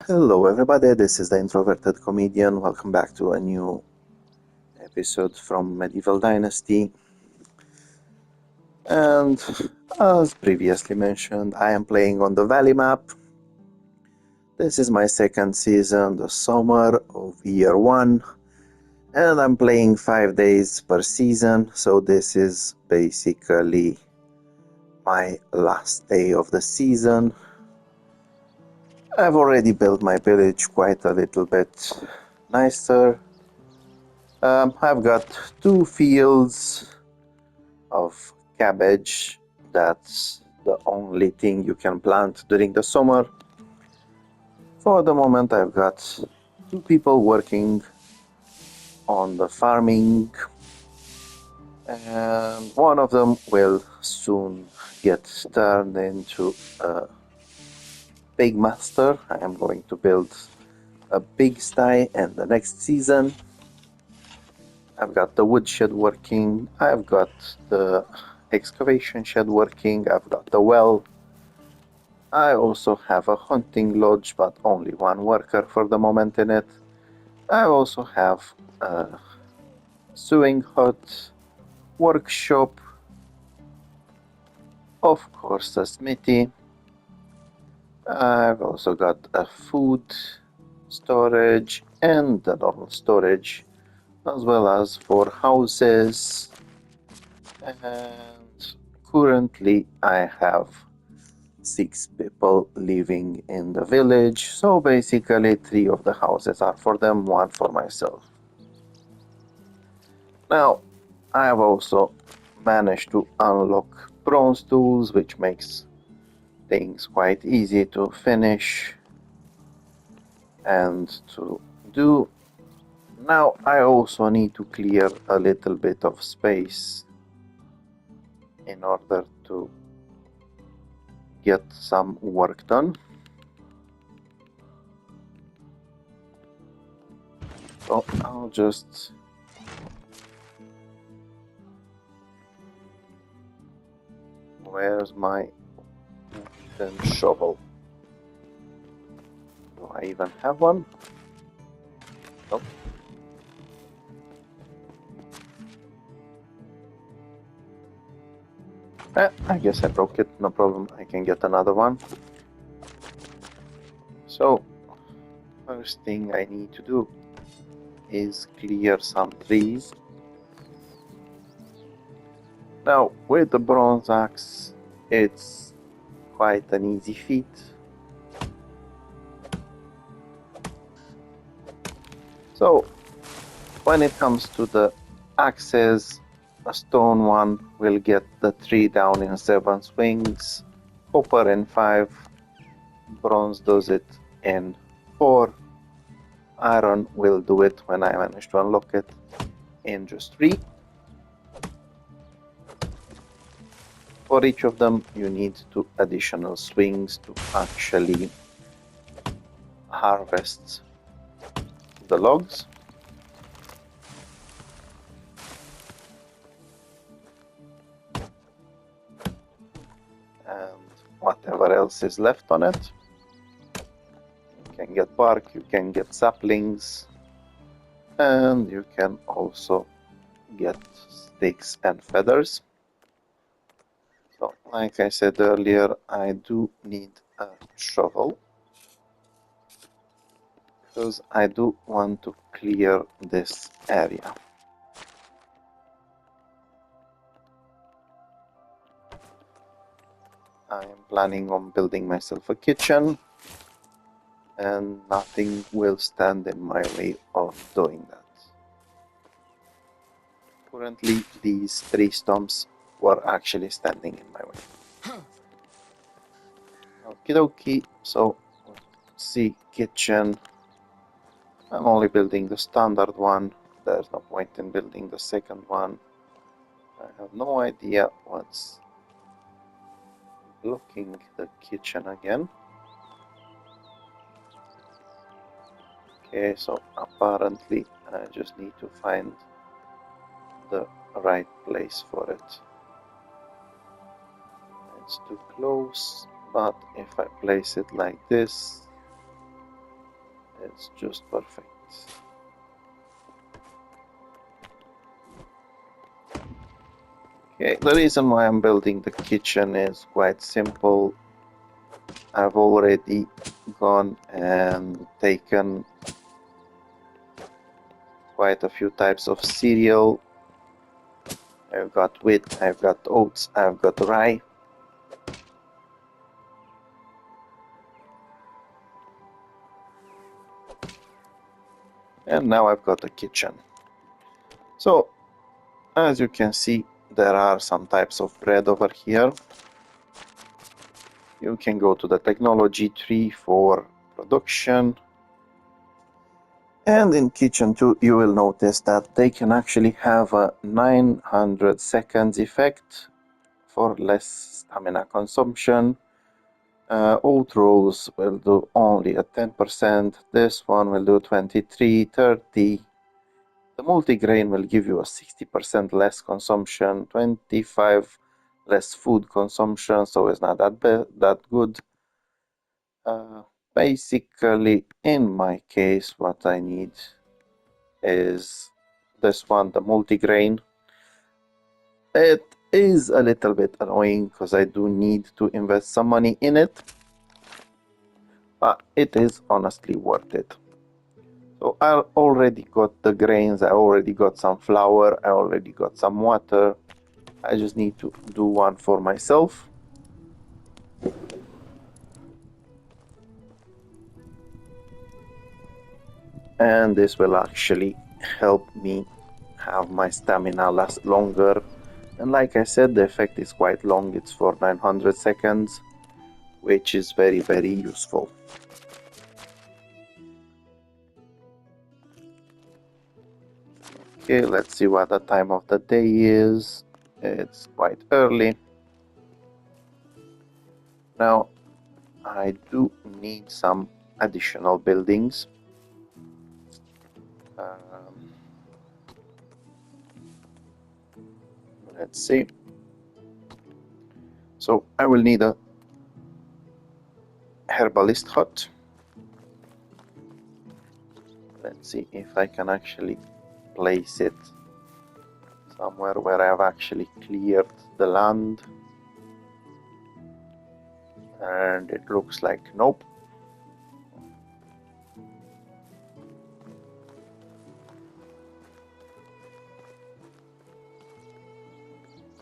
Hello everybody, this is the Introverted Comedian. Welcome back to a new episode from Medieval Dynasty. And as previously mentioned, I am playing on the Valley map. This is my second season, the summer of year 1. And I'm playing 5 days per season, so this is basically my last day of the season. I've already built my village quite a little bit nicer. I've got 2 fields of cabbage. That's the only thing you can plant during the summer. For the moment I've got 2 people working on the farming, and one of them will soon get turned into a pig master. I am going to build a pigsty in the next season. I've got the woodshed working, I've got the excavation shed working, I've got the well. I also have a hunting lodge, but only 1 worker for the moment in it. I also have a sewing hut, workshop, of course a smithy. I've also got a food storage and the normal storage, as well as for houses. And currently I have 6 people living in the village, so basically 3 of the houses are for them, 1 for myself. Now I have also managed to unlock bronze tools, which makes things quite easy to finish and to do. Now I also need to clear a little bit of space in order to get some work done. So I'll just where's my wooden shovel? Do I even have one? Nope. I guess I broke it, no problem, I can get another one. So first thing I need to do is clear some trees. Now with the bronze axe it's quite an easy feat. So when it comes to the axes, a stone one will get the tree down in 7 swings, copper in 5, bronze does it in 4, iron will do it when I manage to unlock it in just 3. For each of them you need 2 additional swings to actually harvest the logs. And whatever else is left on it. You can get bark, you can get saplings, and you can also get sticks and feathers. So like I said earlier, I do need a shovel because I do want to clear this area. I am planning on building myself a kitchen, and nothing will stand in my way of doing that. Currently, these 3 stumps were actually standing in my way. Okie dokie, so let's see, kitchen. I'm only building the standard one, there's no point in building the second one. I have no idea what's blocking the kitchen again. Okay, so apparently I just need to find the right place for it. It's too close, but if I place it like this, It's just perfect. Okay, the reason why I'm building the kitchen is quite simple. I've already gone and taken quite a few types of cereal. I've got wheat, I've got oats, I've got rye. And now I've got a kitchen. So, as you can see, there are some types of bread over here. You can go to the technology tree for production. And in kitchen 2, you will notice that they can actually have a 900 seconds effect for less stamina consumption. Oat rolls will do only a 10%. This one will do 23, 30. The multigrain will give you a 60% less consumption, 25 less food consumption, so it's not that good. Basically, in my case, what I need is this one, the multigrain. It is a little bit annoying because I do need to invest some money in it, but it is honestly worth it. So I already got the grains, I already got some flour, I already got some water. I just need to do one for myself. And this will actually help me have my stamina last longer. And like I said, the effect is quite long, it's for 900 seconds, which is very, very useful. Okay, let's see what the time of the day is. It's quite early. Now, I do need some additional buildings. Let's see. So I will need a herbalist hut. Let's see if I can actually place it somewhere where I've actually cleared the land. And it looks like nope.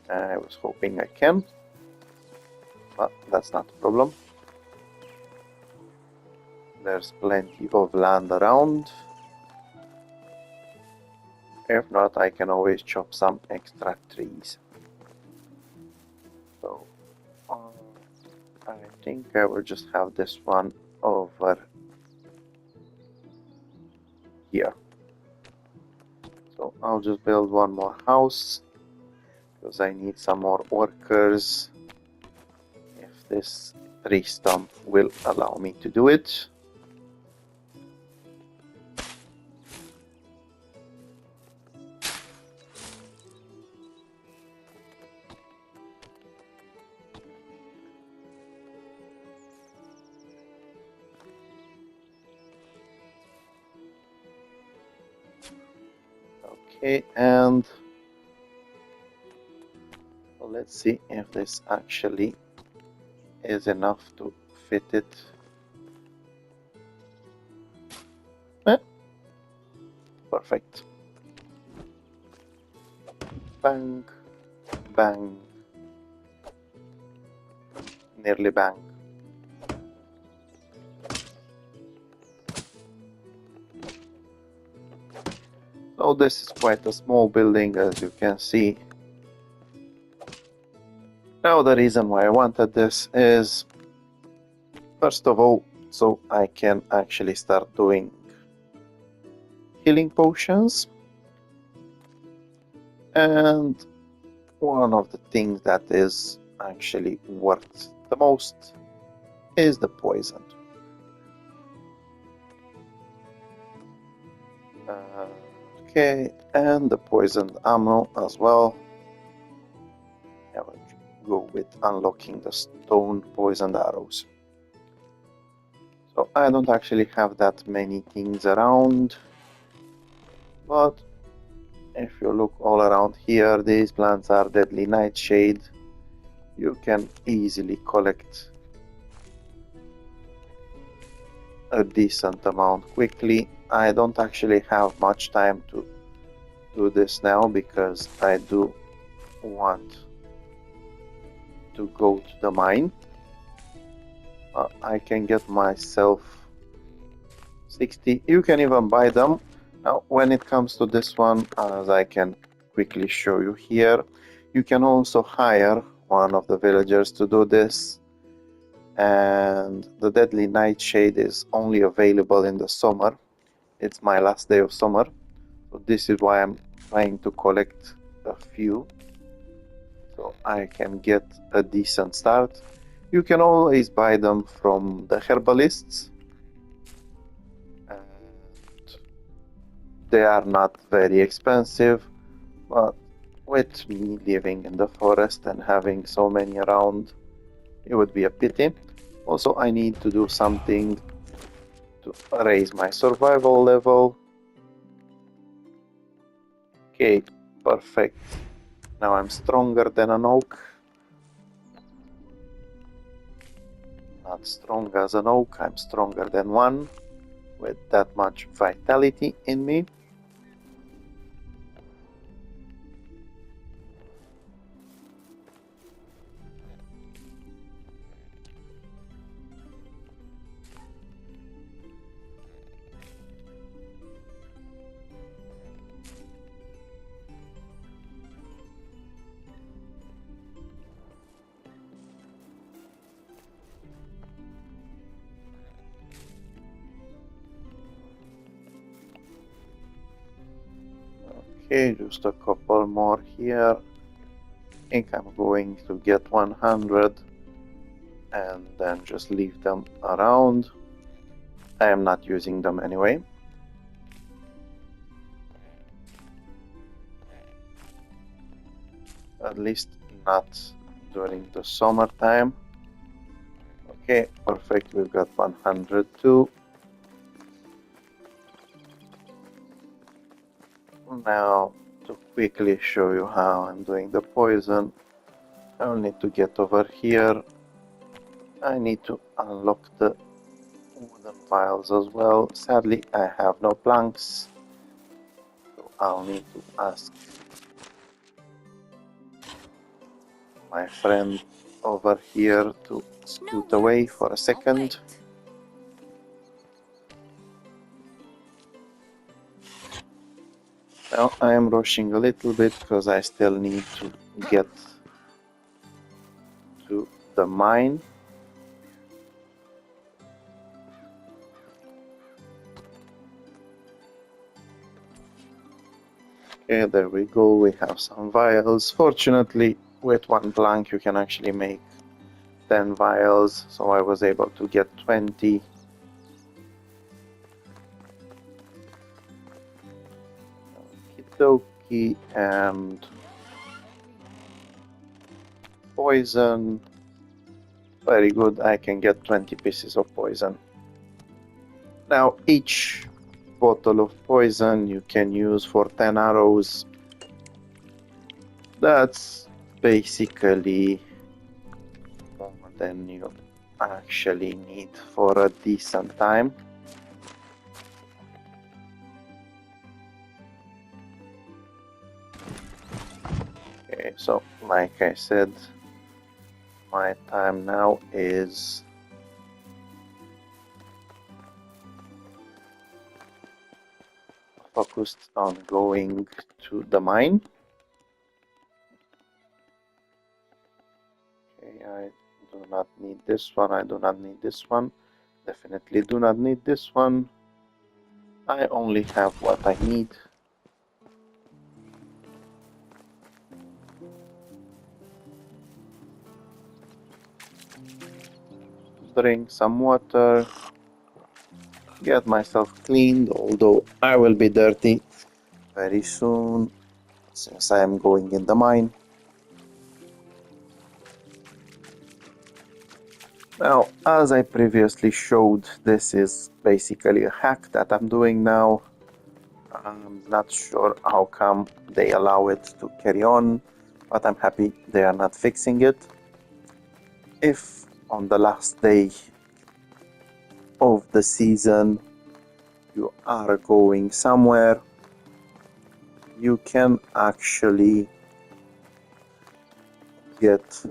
I was hoping I can, but that's not a problem. There's plenty of land around. If not, I can always chop some extra trees. So I think I will just have this one over here. So I'll just build one more house because I need some more workers if this tree stump will allow me to do it. Okay, and let's see if this actually is enough to fit it. Perfect. Bang, bang, nearly bang. So this is quite a small building, as you can see. Now the reason why I wanted this is, first of all, so I can actually start doing healing potions. And one of the things that is actually worth the most is the poison. Okay, and the poisoned ammo as well. I will go with unlocking the stone poisoned arrows. So I don't actually have that many things around, but if you look all around here, these plants are deadly nightshade. You can easily collect a decent amount quickly. I don't actually have much time to do this now because I do want to go to the mine. I can get myself 60. You can even buy them. Now, when it comes to this one, as I can quickly show you here, you can also hire one of the villagers to do this. And the deadly nightshade is only available in the summer. It's my last day of summer, so this is why I'm trying to collect a few so I can get a decent start. You can always buy them from the herbalists, and they are not very expensive, but with me living in the forest and having so many around, it would be a pity. Also, I need to do something to raise my survival level. Okay, perfect. Now I'm stronger than an oak. Not strong as an oak, I'm stronger than one with that much vitality in me. Okay, just a couple more here. I think I'm going to get 100 and then just leave them around. I am not using them anyway. At least not during the summertime. Okay, perfect, we've got 102. Now, to quickly show you how I'm doing the poison, I'll need to get over here. I need to unlock the wooden vials as well. Sadly, I have no planks, so I'll need to ask my friend over here to scoot away for a second. Now I am rushing a little bit because I still need to get to the mine. Okay, there we go, we have some vials. Fortunately, with one plank you can actually make 10 vials, so I was able to get 20. Okie and poison. Very good, I can get 20 pieces of poison. Now each bottle of poison you can use for 10 arrows. That's basically more than you actually need for a decent time. Okay, so like I said, my time now is focused on going to the mine. Okay, I do not need this one, I do not need this one, definitely do not need this one. I only have what I need. Drink some water, get myself cleaned, although I will be dirty very soon since I am going in the mine. Now, as I previously showed, this is basically a hack that I'm doing now. I'm not sure how come they allow it to carry on, but I'm happy they are not fixing it. If on the last day of the season you are going somewhere, you can actually get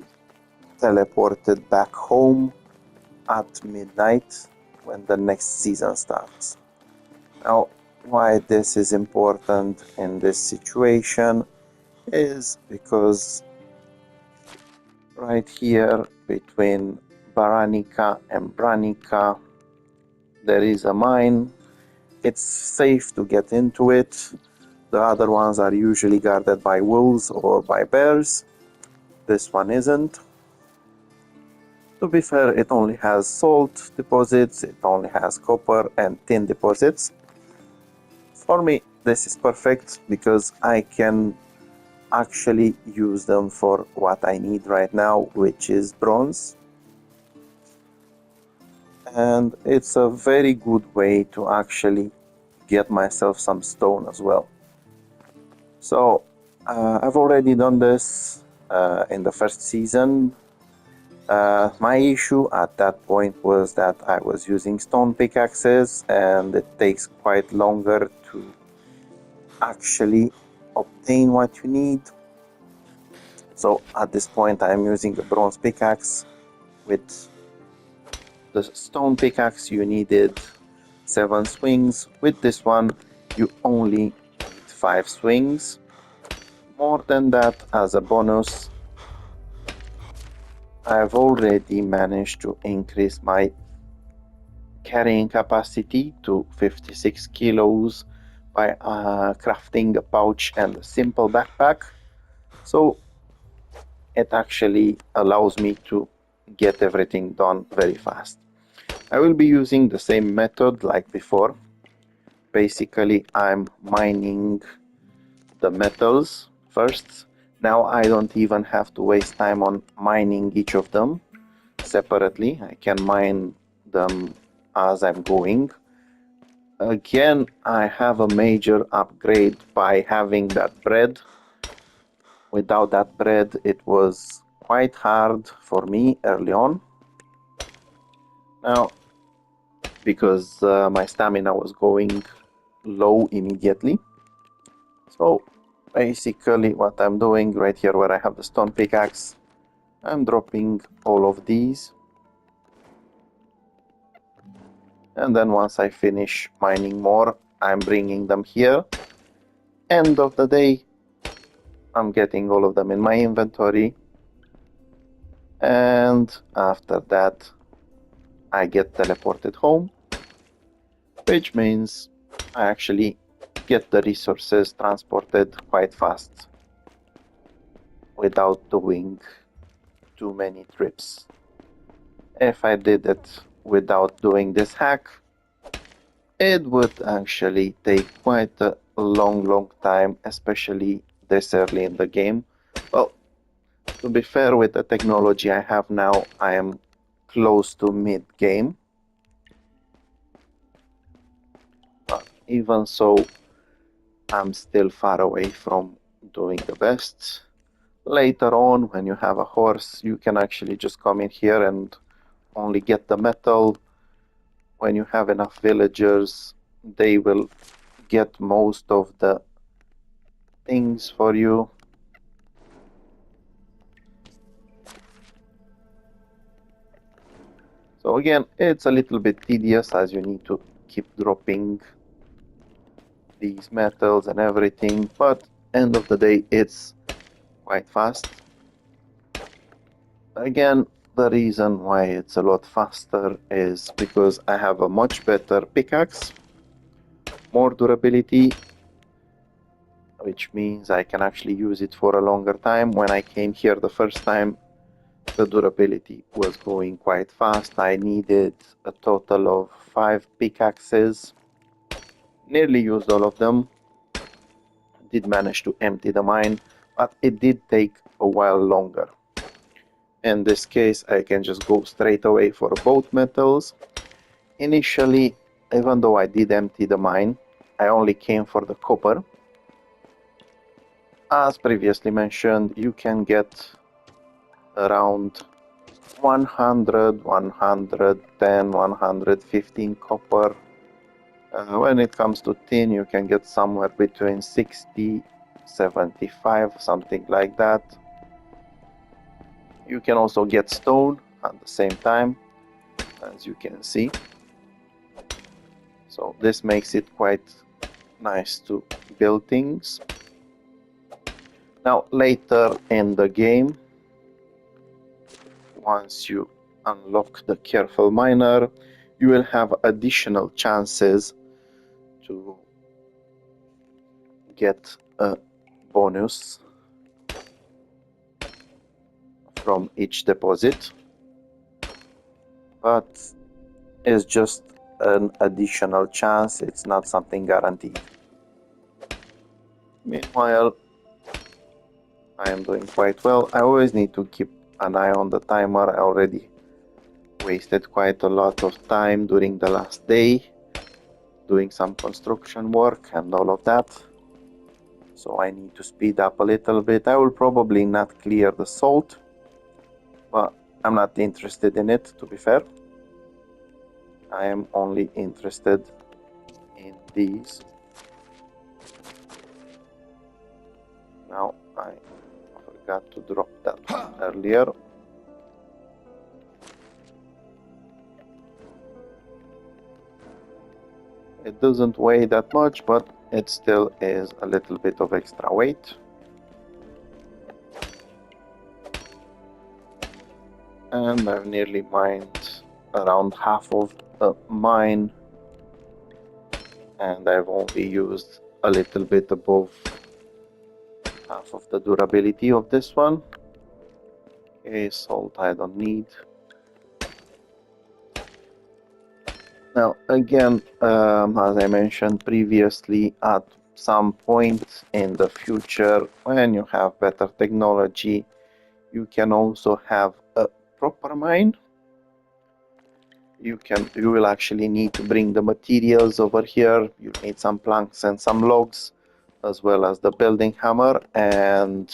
teleported back home at midnight when the next season starts. Now, why this is important in this situation is because right here between Baranica and Branica there is a mine. It's safe to get into it. The other ones are usually guarded by wolves or by bears. This one isn't. To be fair, it only has salt deposits, it only has copper and tin deposits. For me, this is perfect because I can actually use them for what I need right now, which is bronze. And it's a very good way to actually get myself some stone as well. So I've already done this in the first season. My issue at that point was that I was using stone pickaxes and it takes quite longer to actually obtain what you need. So at this point I'm using a bronze pickaxe. With the stone pickaxe you needed 7 swings. With this one you only need 5 swings. More than that, as a bonus, I've already managed to increase my carrying capacity to 56 kilos by crafting a pouch and a simple backpack. So it actually allows me to get everything done very fast. I will be using the same method like before. Basically, I'm mining the metals first. Now I don't even have to waste time on mining each of them separately. I can mine them as I'm going. Again, I have a major upgrade by having that bread. Without that bread, it was quite hard for me early on. Now, because my stamina was going low immediately. So basically what I'm doing right here where I have the stone pickaxe, I'm dropping all of these. And then once I finish mining more, I'm bringing them here. End of the day, I'm getting all of them in my inventory. And after that, I get teleported home, which means I actually get the resources transported quite fast without doing too many trips. If I did it without doing this hack, it would actually take quite a long time, especially this early in the game. Well, to be fair, with the technology I have now, I am close to mid-game. But even so, I'm still far away from doing the best. Later on, when you have a horse, you can actually just come in here and only get the metal. When you have enough villagers, they will get most of the things for you. So again, it's a little bit tedious as you need to keep dropping these metals and everything, but end of the day, it's quite fast. Again, the reason why it's a lot faster is because I have a much better pickaxe, more durability, which means I can actually use it for a longer time. When I came here the first time, the durability was going quite fast. I needed a total of 5 pickaxes. Nearly used all of them. Did manage to empty the mine, but it did take a while longer. In this case, I can just go straight away for both metals. Initially, even though I did empty the mine, I only came for the copper. As previously mentioned, you can get around 100, 110, 115 copper. When it comes to tin, you can get somewhere between 60, 75, something like that. You can also get stone at the same time, as you can see. So this makes it quite nice to build things. Now later in the game, once you unlock the careful miner, you will have additional chances to get a bonus from each deposit, but it's just an additional chance, it's not something guaranteed. Meanwhile, I am doing quite well. I always need to keep an eye on the timer. I already wasted quite a lot of time during the last day doing some construction work and all of that, so I need to speed up a little bit. I will probably not clear the salt, but I'm not interested in it, to be fair. I am only interested in these. Now I forgot to drop that one earlier. It doesn't weigh that much, but it still is a little bit of extra weight. And I've nearly mined around half of the mine, and I've only used a little bit above half of the durability of this one. Okay, salt I don't need. Now again, as I mentioned previously, at some point in the future, when you have better technology, you can also have a proper mine. You will actually need to bring the materials over here. You need some planks and some logs, as well as the building hammer, and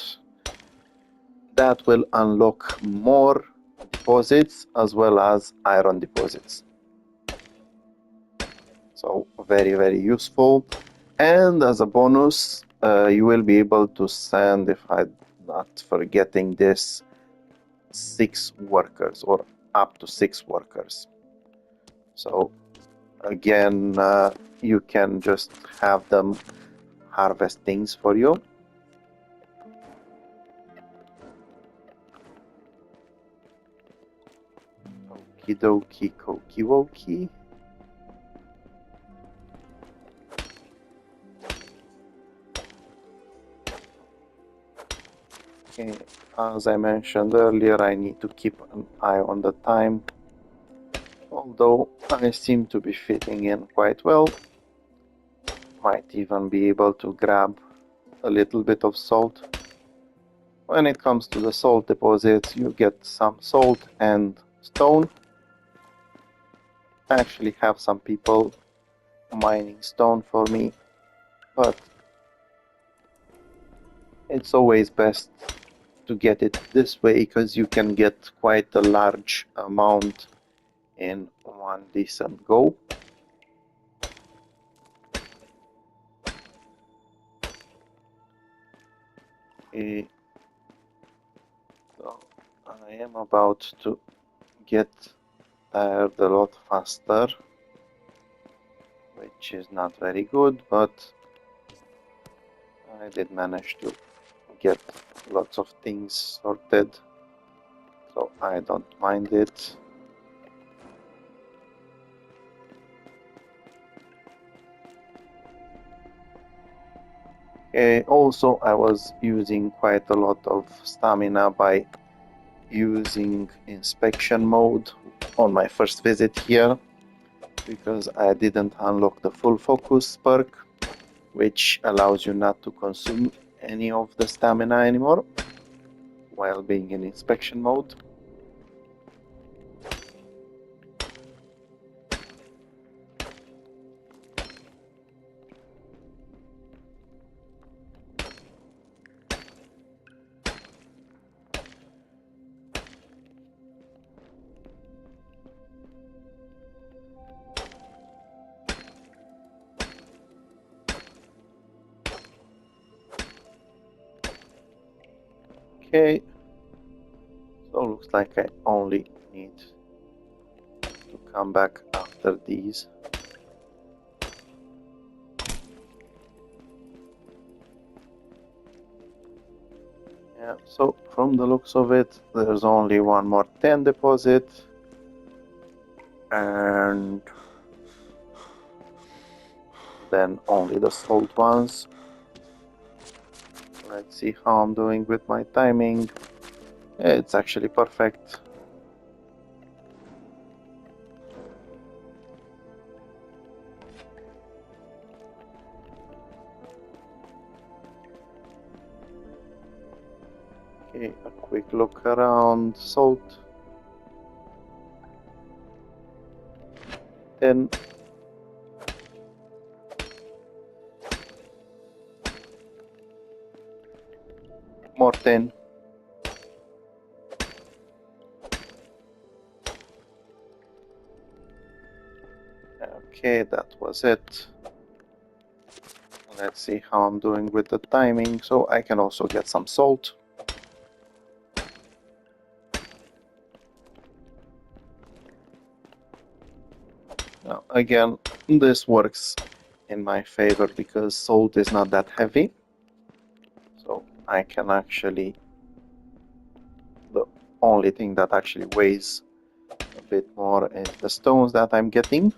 that will unlock more deposits as well as iron deposits. So very, very useful. And as a bonus, you will be able to send, if I'm not forgetting this, 6 workers, or up to 6 workers. So again, you can just have them harvest things for you. Okie dokie, kokie wokie. Okay, as I mentioned earlier, I need to keep an eye on the time. Although I seem to be fitting in quite well. Might even be able to grab a little bit of salt. When it comes to the salt deposits, you get some salt and stone. I actually have some people mining stone for me, but it's always best to get it this way, because you can get quite a large amount in one decent go. So I am about to get tired a lot faster, which is not very good, but I did manage to get lots of things sorted, so I don't mind it. Also, I was using quite a lot of stamina by using inspection mode on my first visit here, because I didn't unlock the full focus perk, which allows you not to consume any of the stamina anymore while being in inspection mode. Okay, so looks like I only need to come back after these. Yeah, so from the looks of it, there's only one more 10 deposit, and then only the salt ones. Let's see how I'm doing with my timing. It's actually perfect. Okay, a quick look around. Salt. Then more 10. Okay, that was it. Let's see how I'm doing with the timing. So I can also get some salt. Now, again, this works in my favor because salt is not that heavy. So I can actually, the only thing that actually weighs a bit more is the stones that I'm getting.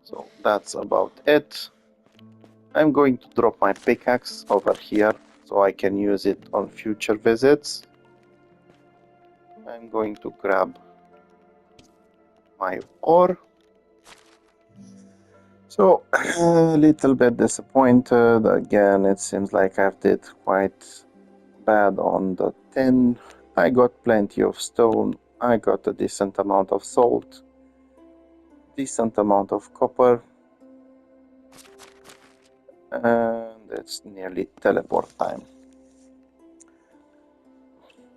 So that's about it. I'm going to drop my pickaxe over here so I can use it on future visits. I'm going to grab my ore. So a little bit disappointed. Again, it seems like I've did quite bad on the tin. I got plenty of stone. I got a decent amount of salt, decent amount of copper, and it's nearly teleport time.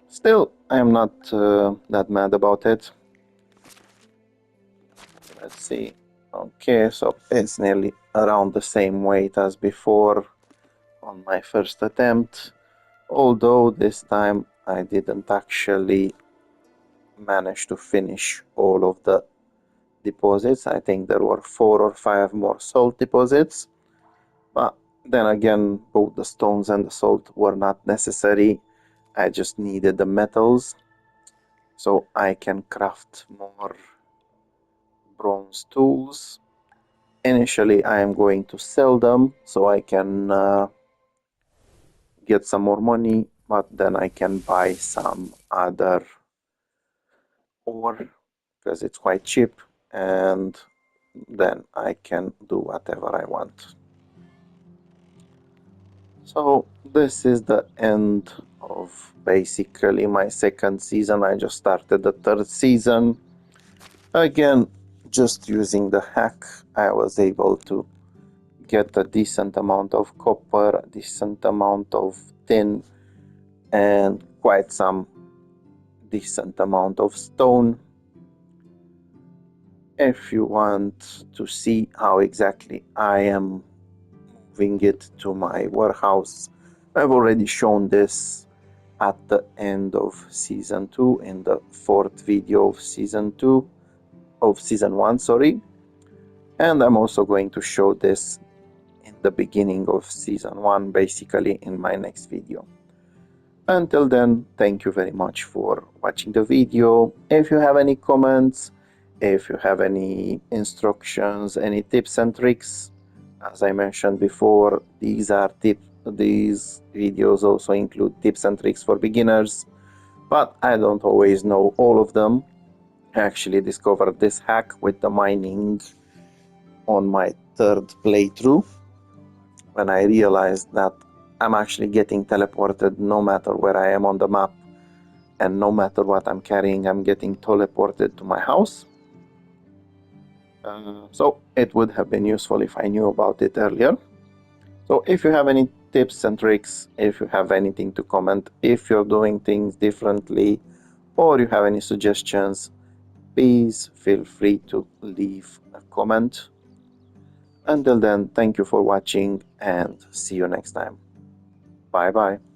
Still, I am not that mad about it. Let's see. Okay, so it's nearly around the same weight as before on my first attempt, although this time I didn't actually manage to finish all of the deposits. I think there were 4 or 5 more salt deposits, but then again, both the stones and the salt were not necessary. I just needed the metals so I can craft more bronze tools. Initially, I am going to sell them so I can get some more money, but then I can buy some other ore because it's quite cheap, and then I can do whatever I want. So this is the end of basically my second season. I just started the third season. Again, just using the hack, I was able to get a decent amount of copper, a decent amount of tin, and quite some decent amount of stone. If you want to see how exactly I am moving it to my warehouse, I've already shown this at the end of season 2, in the 4th video of season 1, sorry. And I'm also going to show this in the beginning of season 1, basically in my next video. Until then, thank you very much for watching the video. If you have any comments, if you have any instructions, any tips and tricks, as I mentioned before, these videos also include tips and tricks for beginners, but I don't always know all of them. I actually discovered this hack with the mining on my 3rd playthrough, when I realized that I'm actually getting teleported no matter where I am on the map, and no matter what I'm carrying, I'm getting teleported to my house. So it would have been useful if I knew about it earlier. So if you have any tips and tricks, if you have anything to comment, if you're doing things differently, or you have any suggestions, please feel free to leave a comment. Until then, thank you for watching and see you next time. Bye bye.